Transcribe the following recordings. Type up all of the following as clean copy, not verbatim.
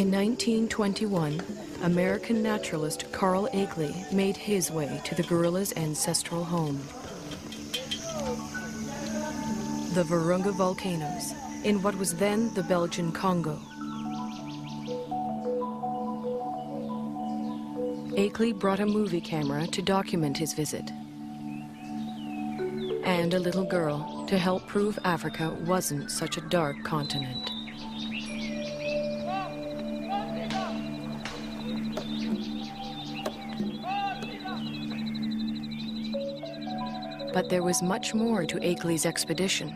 In 1921, American naturalist Carl Akeley made his way to the gorilla's ancestral home. The Virunga volcanoes, in what was then the Belgian Congo. Akeley brought a movie camera to document his visit, and a little girl to help prove Africa wasn't such a dark continent. But there was much more to Akeley's expedition.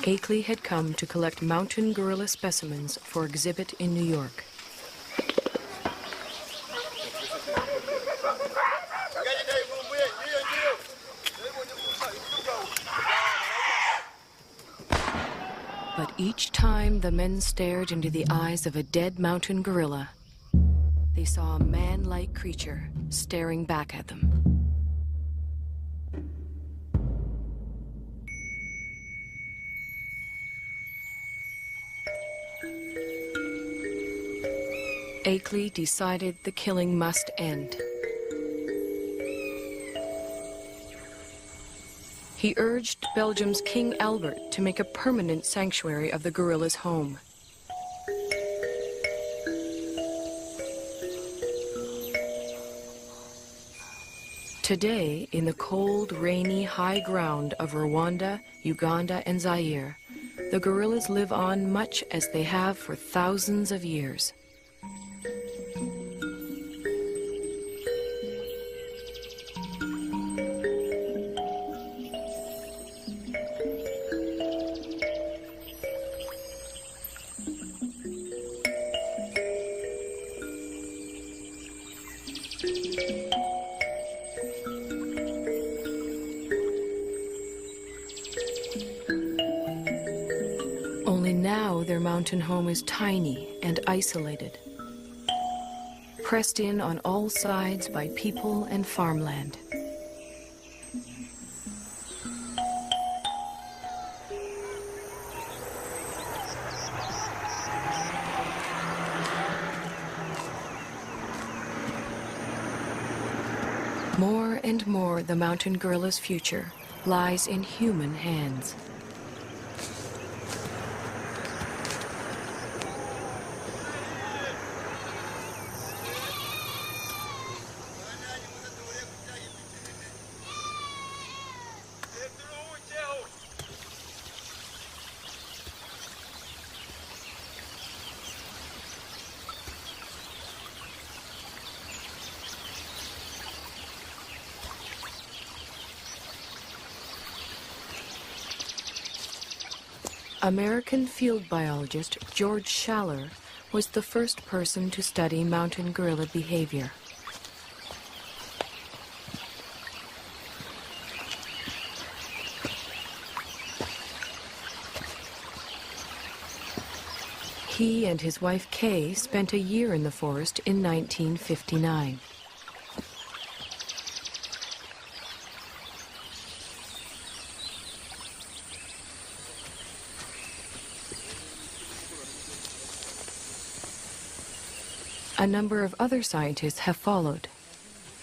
Akeley had come to collect mountain gorilla specimens for exhibit in New York. But each time the men stared into the eyes of a dead mountain gorilla, they saw a man-like creature staring back at them. Akeley decided the killing must end. He urged Belgium's King Albert to make a permanent sanctuary of the gorilla's home. Today, in the cold, rainy, high ground of Rwanda, Uganda, and Zaire, the gorillas live on much as they have for thousands of years. Only now their mountain home is tiny and isolated, pressed in on all sides by people and farmland. More and more, the mountain gorilla's future lies in human hands. American field biologist George Schaller was the first person to study mountain gorilla behavior. He and his wife Kay spent a year in the forest in 1959. A number of other scientists have followed.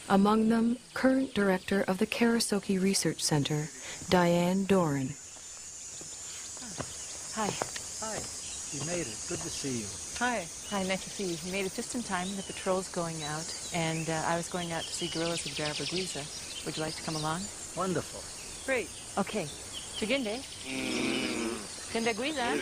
Among them, current director of the Karasoke Research Center, Diane Doran. Hi. Hi. You made it. Good to see you. Hi. Hi, nice to see you. You made it just in time. The patrol's going out, and I was going out to see gorillas of Barabagwiza. Would you like to come along? Wonderful. Great. Okay. Tugende. Tendagwiza.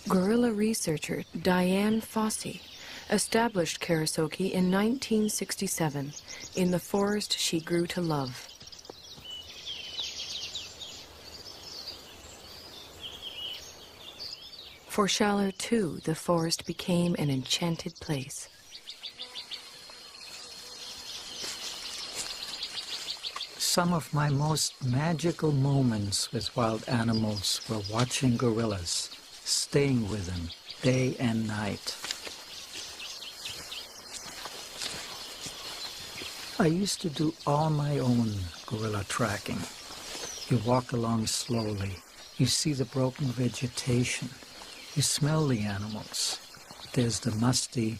Gorilla researcher Diane Fossey established Karasoke in 1967 in the forest she grew to love. For Schaller, too, the forest became an enchanted place. Some of my most magical moments with wild animals were watching gorillas, staying with them day and night. I used to do all my own gorilla tracking. You walk along slowly, you see the broken vegetation, you smell the animals. There's the musty,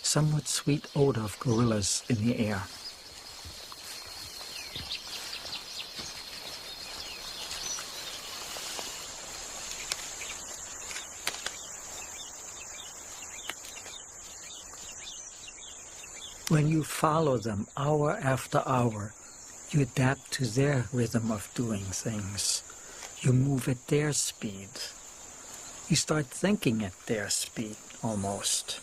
somewhat sweet odor of gorillas in the air. When you follow them hour after hour, you adapt to their rhythm of doing things. You move at their speed. You start thinking at their speed, almost.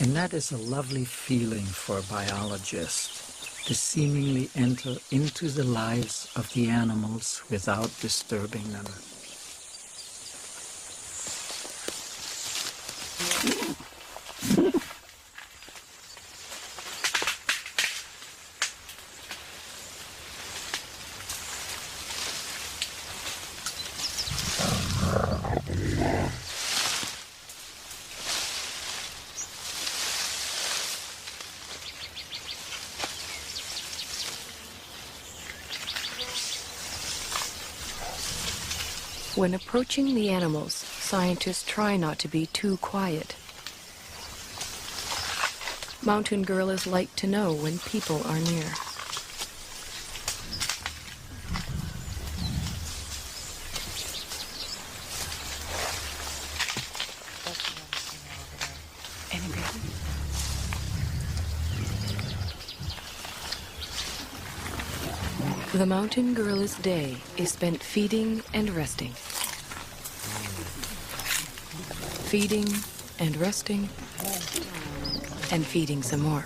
And that is a lovely feeling for a biologist, to seemingly enter into the lives of the animals without disturbing them. When approaching the animals, scientists try not to be too quiet. Mountain gorillas like to know when people are near. The mountain gorilla's day is spent feeding and resting. Feeding and resting and feeding some more.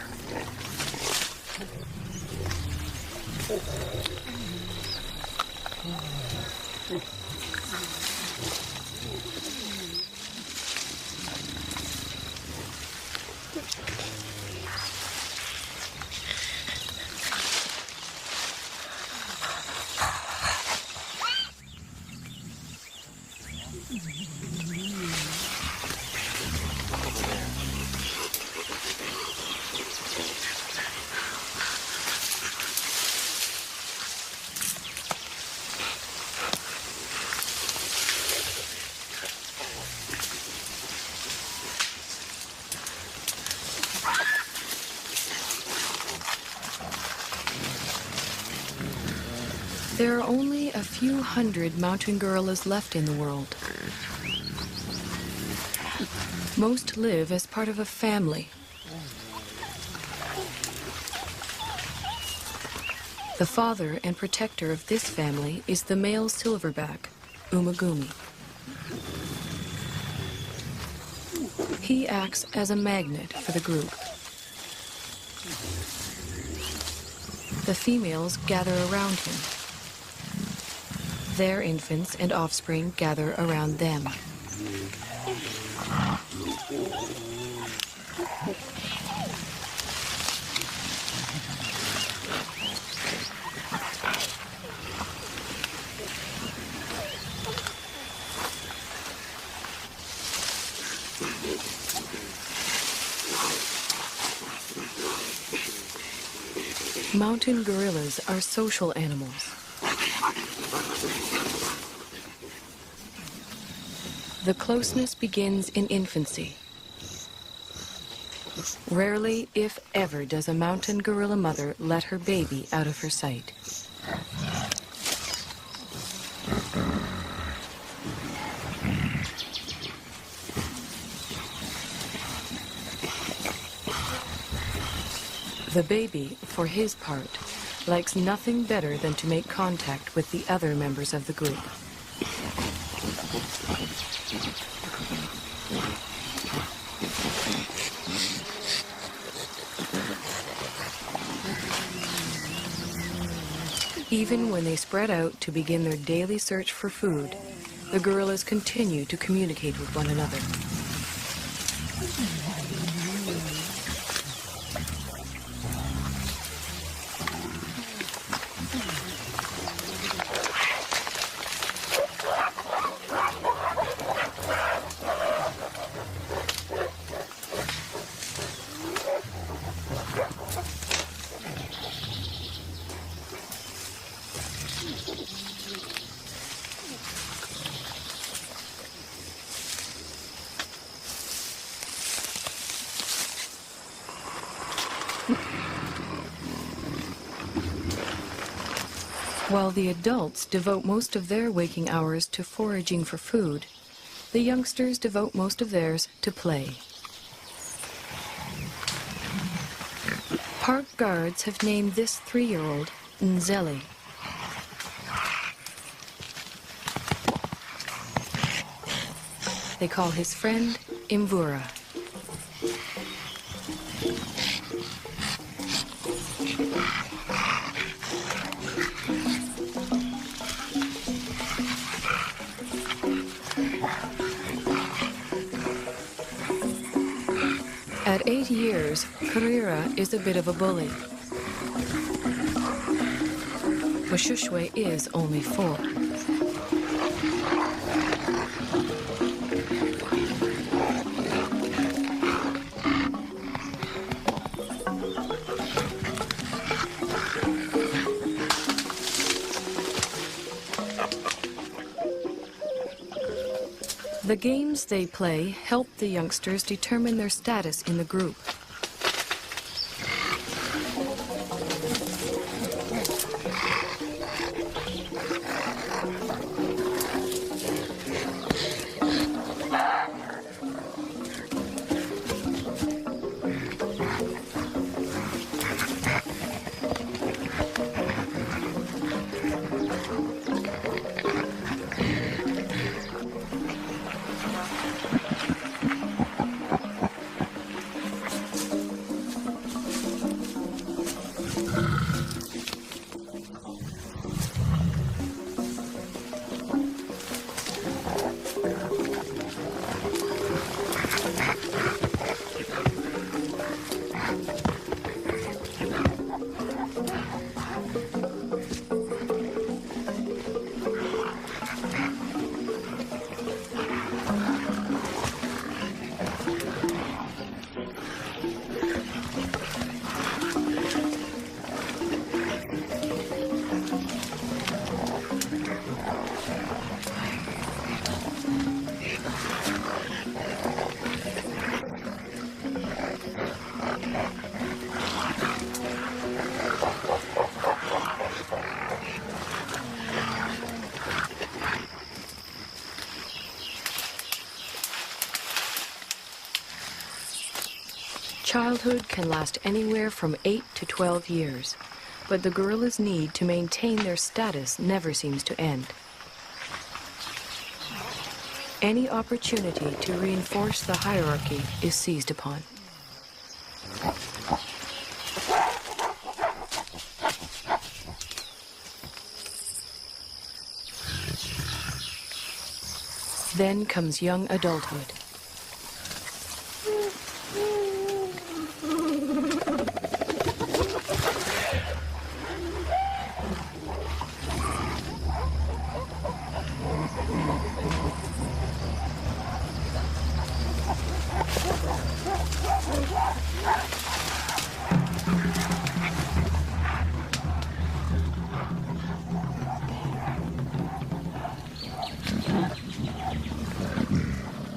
There are only a few hundred mountain gorillas left in the world. Most live as part of a family. The father and protector of this family is the male silverback, Umagumi. He acts as a magnet for the group. The females gather around him. Their infants and offspring gather around them. Mountain gorillas are social animals. The closeness begins in infancy. Rarely, if ever, does a mountain gorilla mother let her baby out of her sight. The baby, for his part, likes nothing better than to make contact with the other members of the group. Even when they spread out to begin their daily search for food, the gorillas continue to communicate with one another. While the adults devote most of their waking hours to foraging for food, the youngsters devote most of theirs to play. Park guards have named this 3-year-old Nzeli. They call his friend Imvura. At 8 years, Karira is a bit of a bully. Washushwe is only 4. The games they play help the youngsters determine their status in the group. Childhood can last anywhere from 8 to 12 years, but the gorillas' need to maintain their status never seems to end. Any opportunity to reinforce the hierarchy is seized upon. Then comes young adulthood.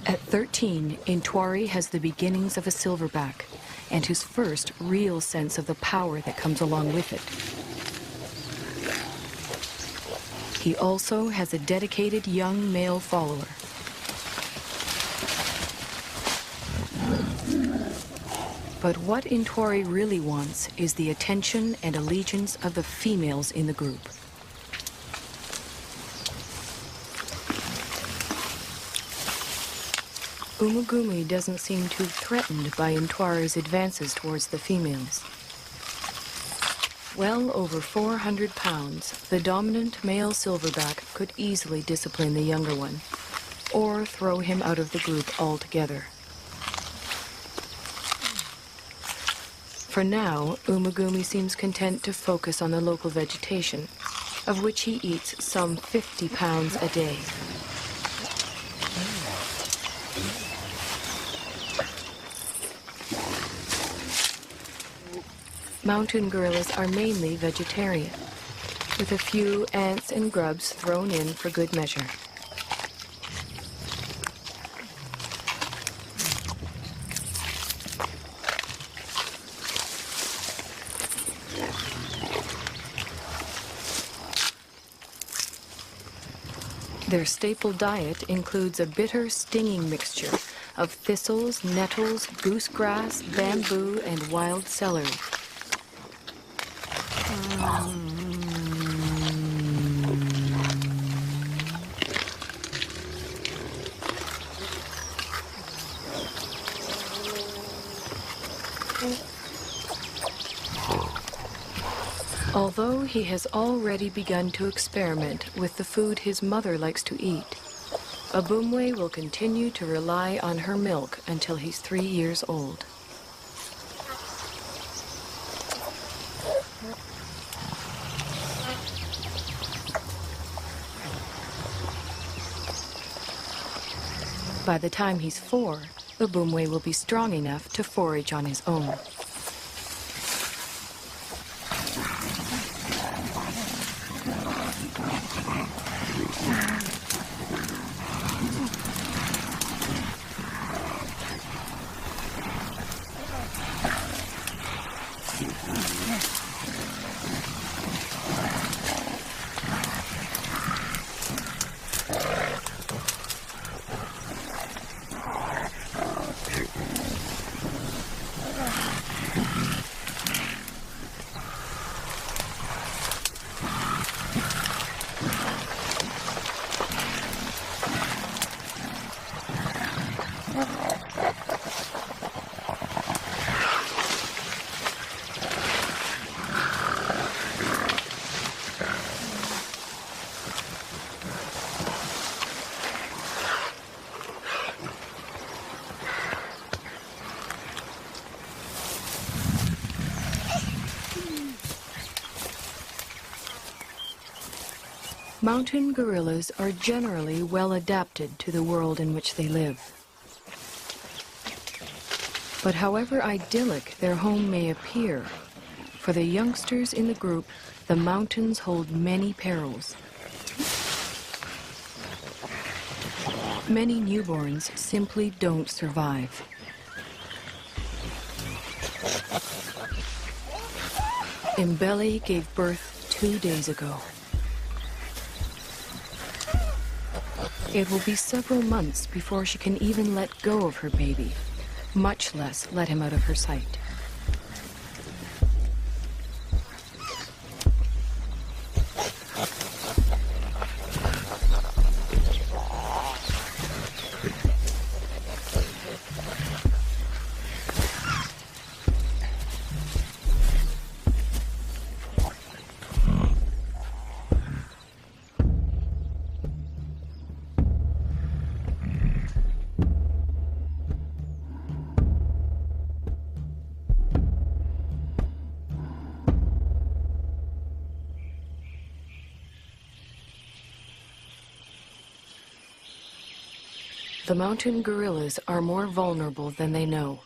At 13, Intwari has the beginnings of a silverback and his first real sense of the power that comes along with it. He also has a dedicated young male follower. But what Intwari really wants is the attention and allegiance of the females in the group. Umugumi doesn't seem too threatened by Intwari's advances towards the females. Well over 400 pounds, the dominant male silverback could easily discipline the younger one, or throw him out of the group altogether. For now, Umugumi seems content to focus on the local vegetation, of which he eats some 50 pounds a day. Mountain gorillas are mainly vegetarian. with a few ants and grubs thrown in for good measure. Their staple diet includes a bitter, stinging mixture of thistles, nettles, goosegrass, bamboo, and wild celery. Although he has already begun to experiment with the food his mother likes to eat, Abumwe will continue to rely on her milk until he's 3 years old. By the time he's 4, Abumwe will be strong enough to forage on his own. Mountain gorillas are generally well adapted to the world in which they live. But however idyllic their home may appear, for the youngsters in the group, the mountains hold many perils. Many newborns simply don't survive. Mbele gave birth 2 days ago. It will be several months before she can even let go of her baby, much less let him out of her sight. The mountain gorillas are more vulnerable than they know.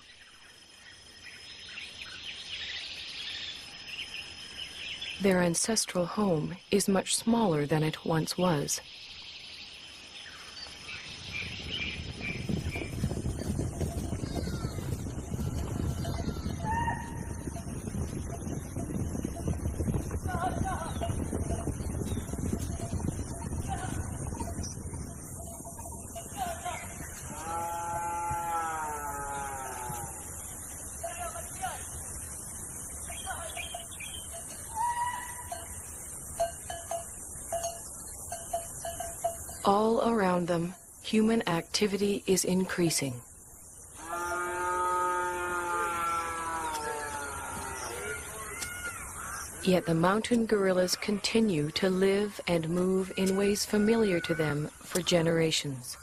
Their ancestral home is much smaller than it once was. All around them, human activity is increasing. Yet the mountain gorillas continue to live and move in ways familiar to them for generations.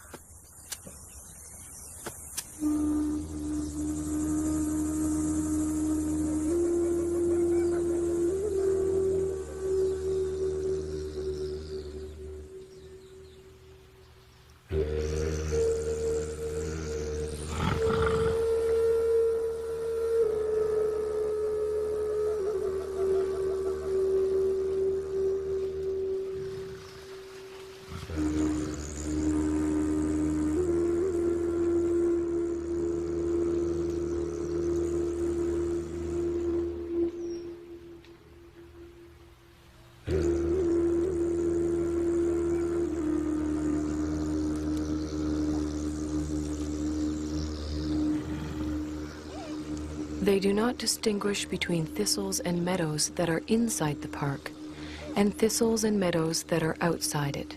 They do not distinguish between thistles and meadows that are inside the park and thistles and meadows that are outside it.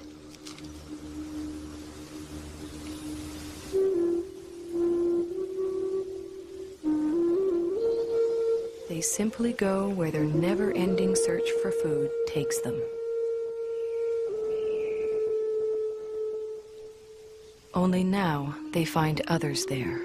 They simply go where their never-ending search for food takes them. Only now they find others there.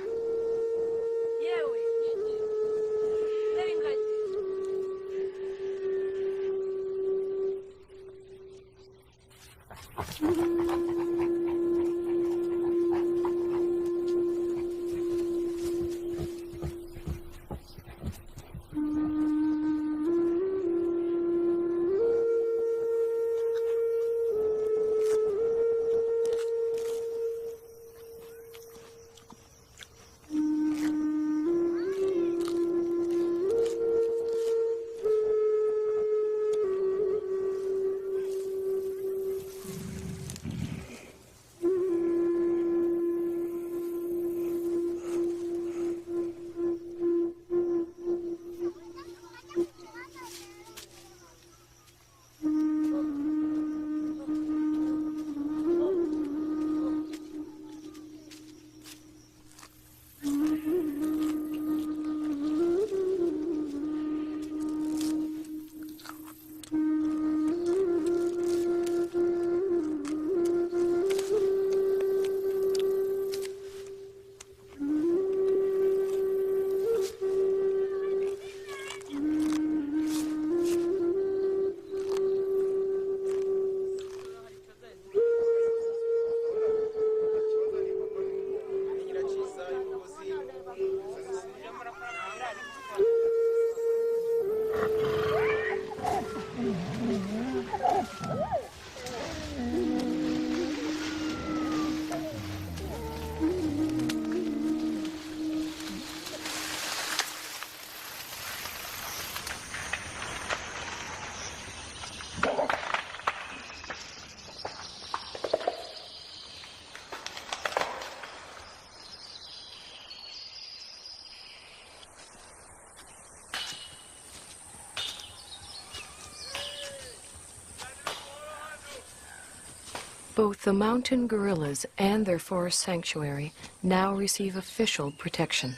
Both the mountain gorillas and their forest sanctuary now receive official protection.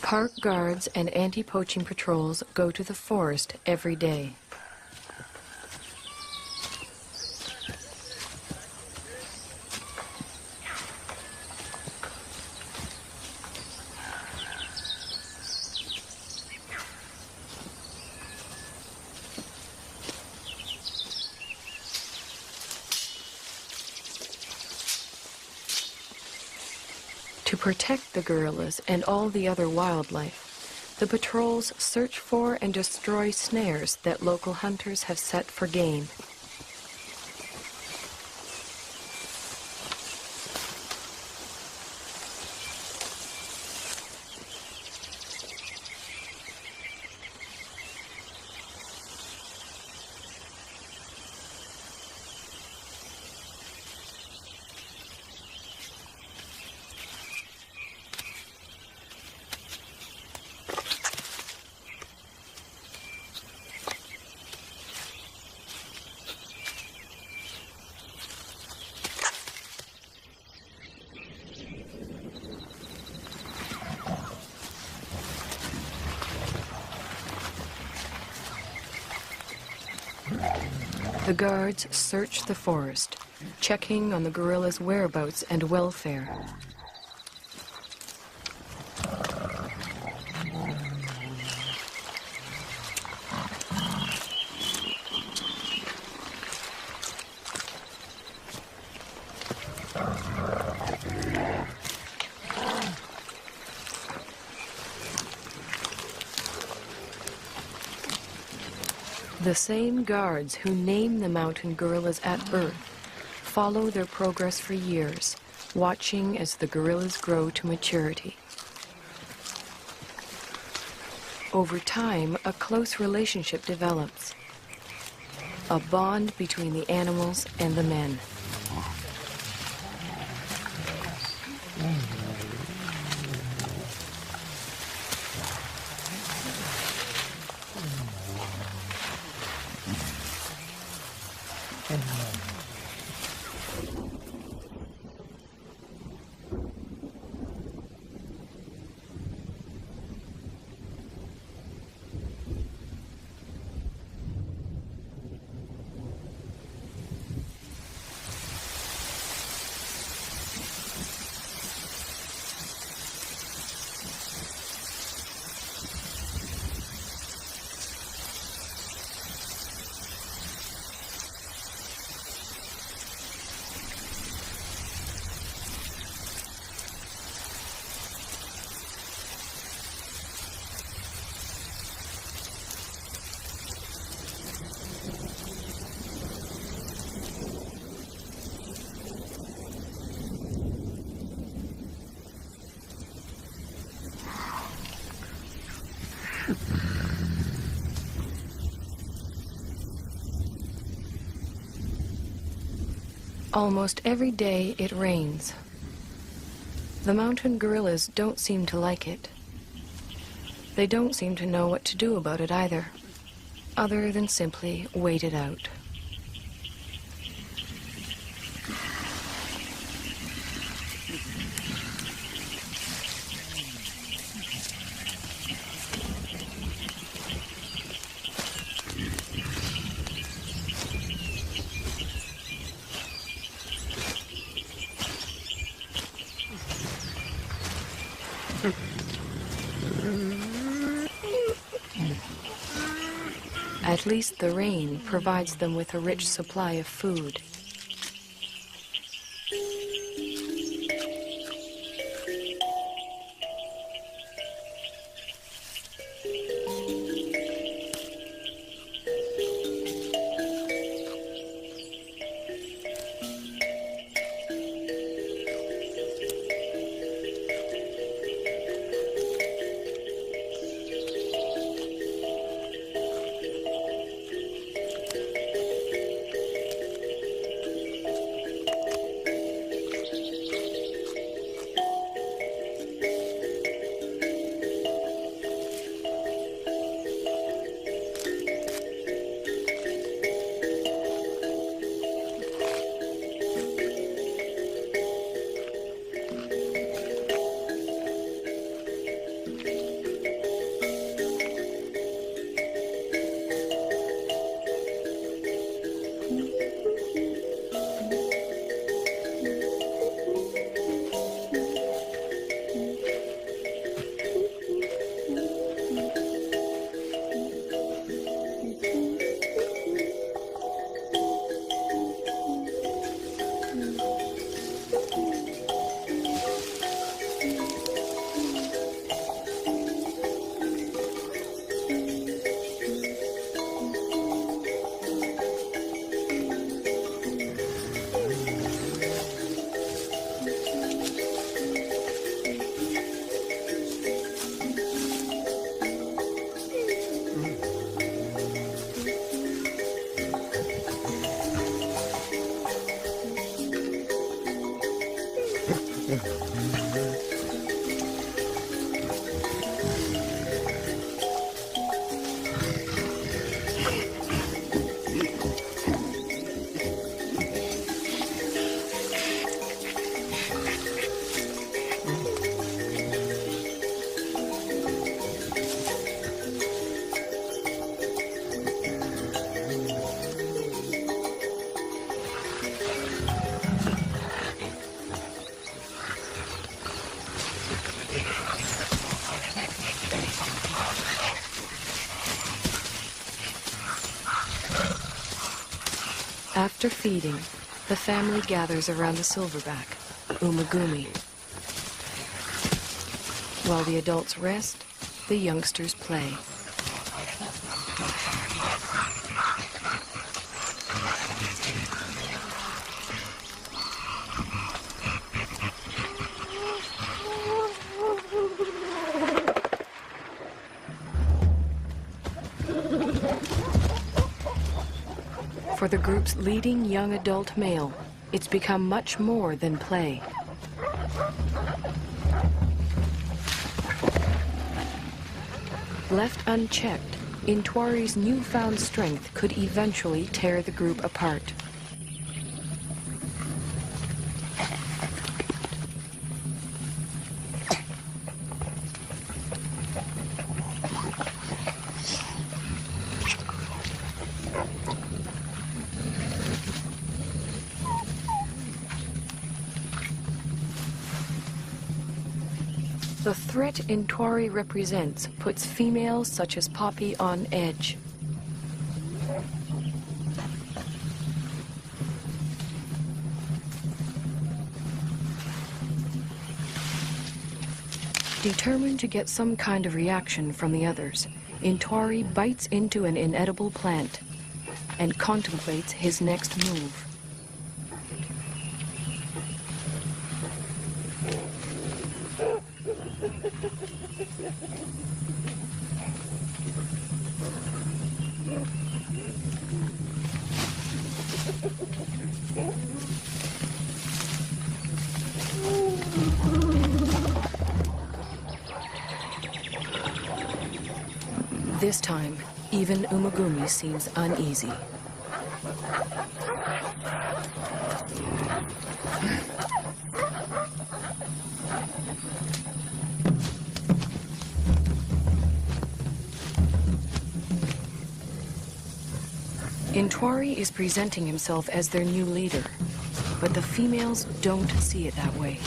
Park guards and anti-poaching patrols go to the forest every day. To protect the gorillas and all the other wildlife, the patrols search for and destroy snares that local hunters have set for game. The guards search the forest, checking on the gorillas' whereabouts and welfare. The same guards who name the mountain gorillas at birth follow their progress for years, watching as the gorillas grow to maturity. Over time, a close relationship develops, a bond between the animals and the men. Almost every day it rains. The mountain gorillas don't seem to like it. They don't seem to know what to do about it either, other than simply wait it out. At least the rain provides them with a rich supply of food. After feeding, the family gathers around the silverback, Umagumi. While the adults rest, the youngsters play. For the group's leading young adult male, it's become much more than play. Left unchecked, Intwari's newfound strength could eventually tear the group apart. The threat Intwari represents puts females such as Poppy on edge. Determined to get some kind of reaction from the others, Intwari bites into an inedible plant and contemplates his next move. This time, even Umagumi seems uneasy. Intwari is presenting himself as their new leader, but the females don't see it that way.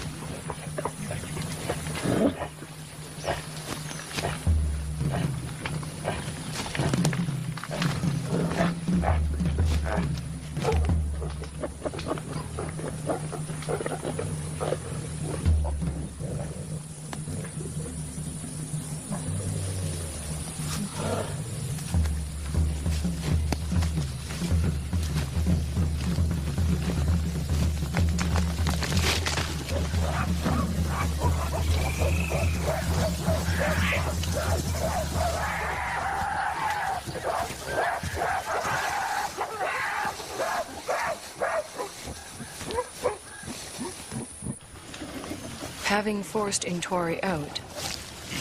Having forced Intwari out,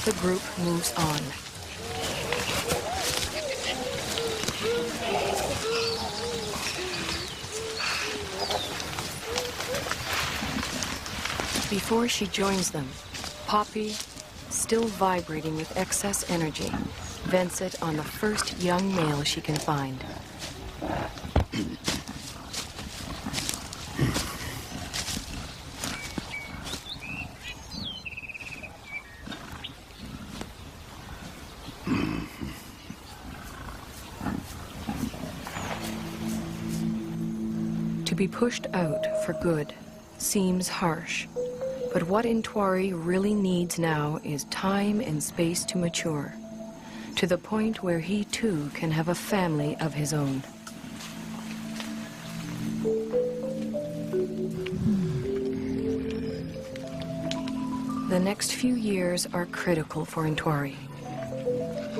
the group moves on. Before she joins them, Poppy, still vibrating with excess energy, vents it on the first young male she can find. To be pushed out for good seems harsh, but what Intwari really needs now is time and space to mature, to the point where he too can have a family of his own. The next few years are critical for Intwari.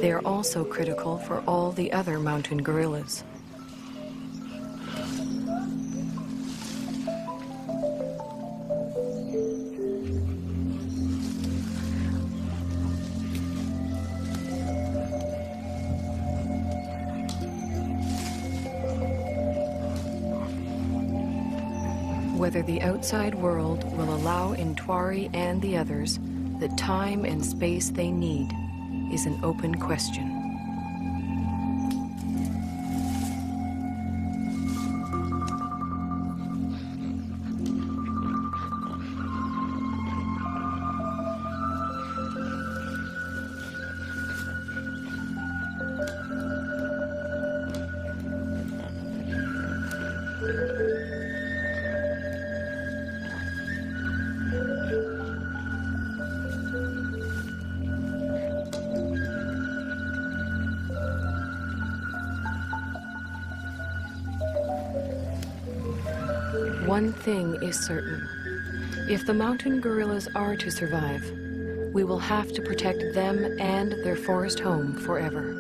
They are also critical for all the other mountain gorillas. Whether the outside world will allow Intwari and the others the time and space they need is an open question. One thing is certain. If the mountain gorillas are to survive, we will have to protect them and their forest home forever.